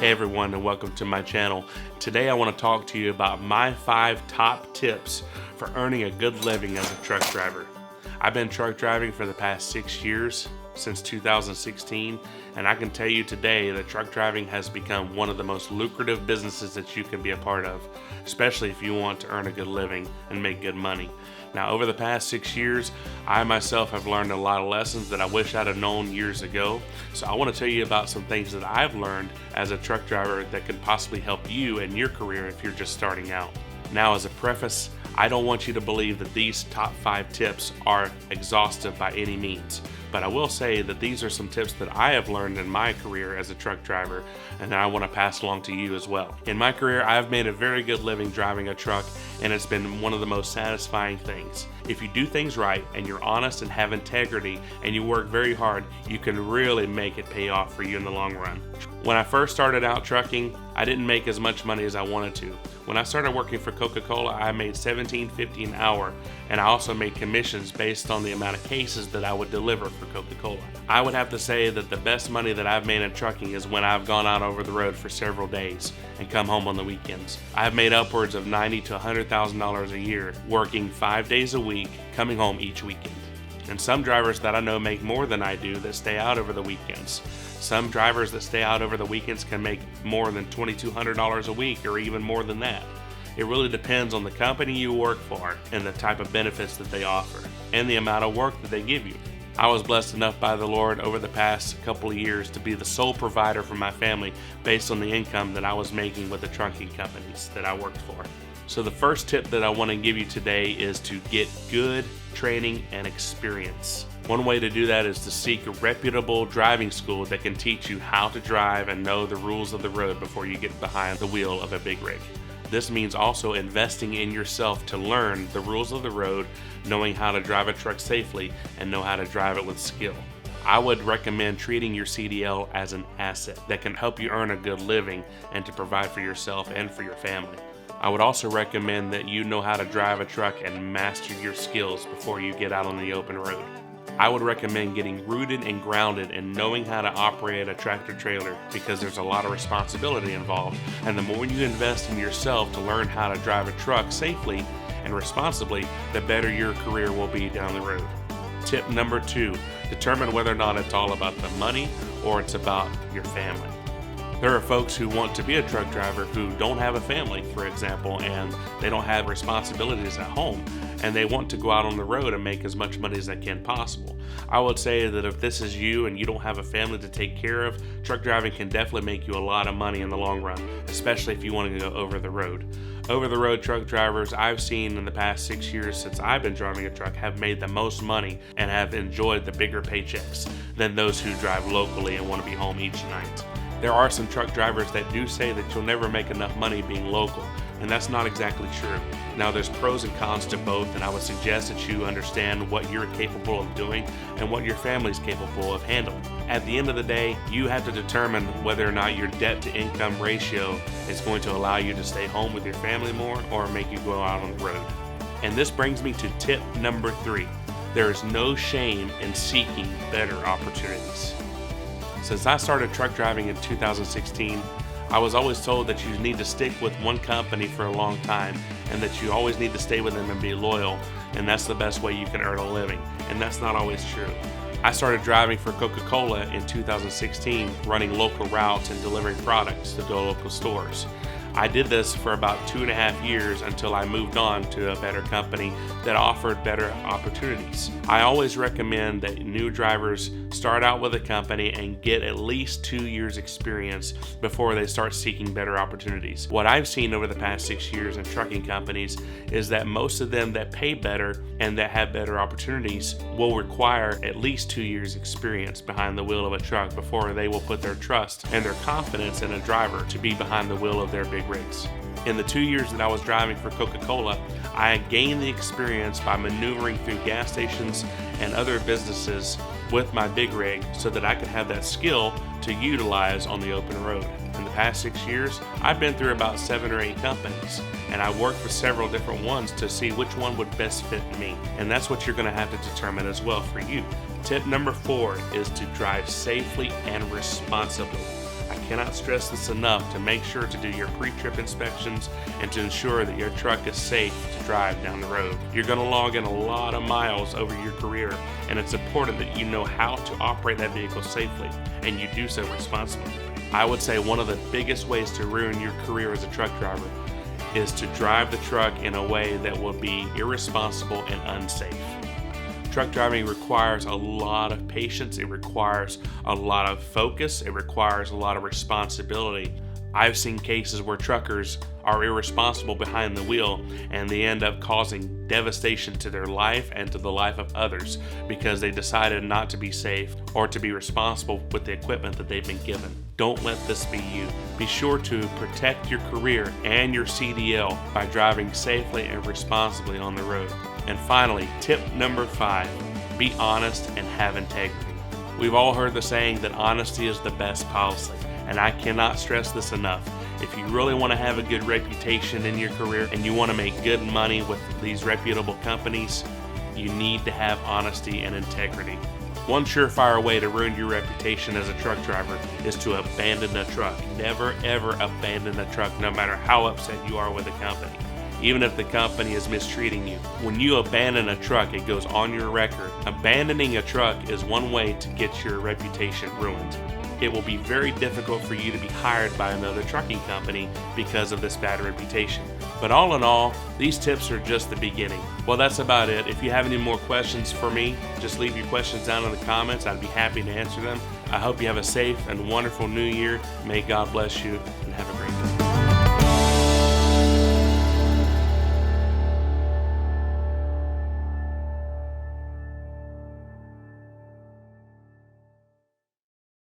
Hey everyone, and welcome to my channel. Today I want to talk to you about my 5 top tips for earning a good living as a truck driver. I've been truck driving for the past 6 years, since 2016, and I can tell you today that truck driving has become one of the most lucrative businesses that you can be a part of, especially if you want to earn a good living and make good money. Now, over the past 6 years, I myself have learned a lot of lessons that I wish I'd have known years ago. So I want to tell you about some things that I've learned as a truck driver that could possibly help you in your career if you're just starting out. Now, as a preface, I don't want you to believe that these top 5 tips are exhaustive by any means, but I will say that these are some tips that I have learned in my career as a truck driver, and I want to pass along to you as well. In my career, I've made a very good living driving a truck, and it's been one of the most satisfying things. If you do things right and you're honest and have integrity and you work very hard, you can really make it pay off for you in the long run. When I first started out trucking, I didn't make as much money as I wanted to. When I started working for Coca-Cola, I made $17.50 an hour, and I also made commissions based on the amount of cases that I would deliver for Coca-Cola. I would have to say that the best money that I've made in trucking is when I've gone out over the road for several days and come home on the weekends. I've made upwards of $90,000 to $100,000 a year, working 5 days a week, coming home each weekend. And some drivers that I know make more than I do that stay out over the weekends. Some drivers that stay out over the weekends can make more than $2,200 a week or even more than that. It really depends on the company you work for and the type of benefits that they offer and the amount of work that they give you. I was blessed enough by the Lord over the past couple of years to be the sole provider for my family based on the income that I was making with the trucking companies that I worked for. So the first tip that I want to give you today is to get good training and experience. One way to do that is to seek a reputable driving school that can teach you how to drive and know the rules of the road before you get behind the wheel of a big rig. This means also investing in yourself to learn the rules of the road, knowing how to drive a truck safely, and know how to drive it with skill. I would recommend treating your CDL as an asset that can help you earn a good living and to provide for yourself and for your family. I would also recommend that you know how to drive a truck and master your skills before you get out on the open road. I would recommend getting rooted and grounded in knowing how to operate a tractor trailer because there's a lot of responsibility involved, and the more you invest in yourself to learn how to drive a truck safely and responsibly, the better your career will be down the road. Tip number 2, determine whether or not it's all about the money or it's about your family. There are folks who want to be a truck driver who don't have a family, for example, and they don't have responsibilities at home, and they want to go out on the road and make as much money as they can possible. I would say that if this is you and you don't have a family to take care of, truck driving can definitely make you a lot of money in the long run, especially if you want to go over the road. Over-the-road truck drivers I've seen in the past 6 years since I've been driving a truck have made the most money and have enjoyed the bigger paychecks than those who drive locally and want to be home each night. There are some truck drivers that do say that you'll never make enough money being local, and that's not exactly true. Now, there's pros and cons to both, and I would suggest that you understand what you're capable of doing and what your family's capable of handling. At the end of the day, you have to determine whether or not your debt-to-income ratio is going to allow you to stay home with your family more or make you go out on the road. And this brings me to tip number 3. There is no shame in seeking better opportunities. Since I started truck driving in 2016, I was always told that you need to stick with one company for a long time and that you always need to stay with them and be loyal, and that's the best way you can earn a living, and that's not always true. I started driving for Coca-Cola in 2016, running local routes and delivering products to the local stores. I did this for about 2.5 years until I moved on to a better company that offered better opportunities. I always recommend that new drivers start out with a company and get at least 2 years experience before they start seeking better opportunities. What I've seen over the past 6 years in trucking companies is that most of them that pay better and that have better opportunities will require at least 2 years experience behind the wheel of a truck before they will put their trust and their confidence in a driver to be behind the wheel of their big rigs. In the 2 years that I was driving for Coca-Cola, I gained the experience by maneuvering through gas stations and other businesses with my big rig so that I could have that skill to utilize on the open road. In the past 6 years, I've been through about 7 or 8 companies, and I worked for several different ones to see which one would best fit me. And that's what you're going to have to determine as well for you. Tip number 4 is to drive safely and responsibly. I cannot stress this enough to make sure to do your pre-trip inspections and to ensure that your truck is safe to drive down the road. You're going to log in a lot of miles over your career, and it's important that you know how to operate that vehicle safely, and you do so responsibly. I would say one of the biggest ways to ruin your career as a truck driver is to drive the truck in a way that will be irresponsible and unsafe. Truck driving requires a lot of patience, it requires a lot of focus, it requires a lot of responsibility. I've seen cases where truckers are irresponsible behind the wheel and they end up causing devastation to their life and to the life of others because they decided not to be safe or to be responsible with the equipment that they've been given. Don't let this be you. Be sure to protect your career and your CDL by driving safely and responsibly on the road. And finally, tip number 5, be honest and have integrity. We've all heard the saying that honesty is the best policy, and I cannot stress this enough. If you really want to have a good reputation in your career and you want to make good money with these reputable companies, you need to have honesty and integrity. One surefire way to ruin your reputation as a truck driver is to abandon a truck. Never ever abandon a truck, no matter how upset you are with a company. Even if the company is mistreating you. When you abandon a truck, it goes on your record. Abandoning a truck is one way to get your reputation ruined. It will be very difficult for you to be hired by another trucking company because of this bad reputation. But all in all, these tips are just the beginning. Well, that's about it. If you have any more questions for me, just leave your questions down in the comments. I'd be happy to answer them. I hope you have a safe and wonderful new year. May God bless you, and have a great day.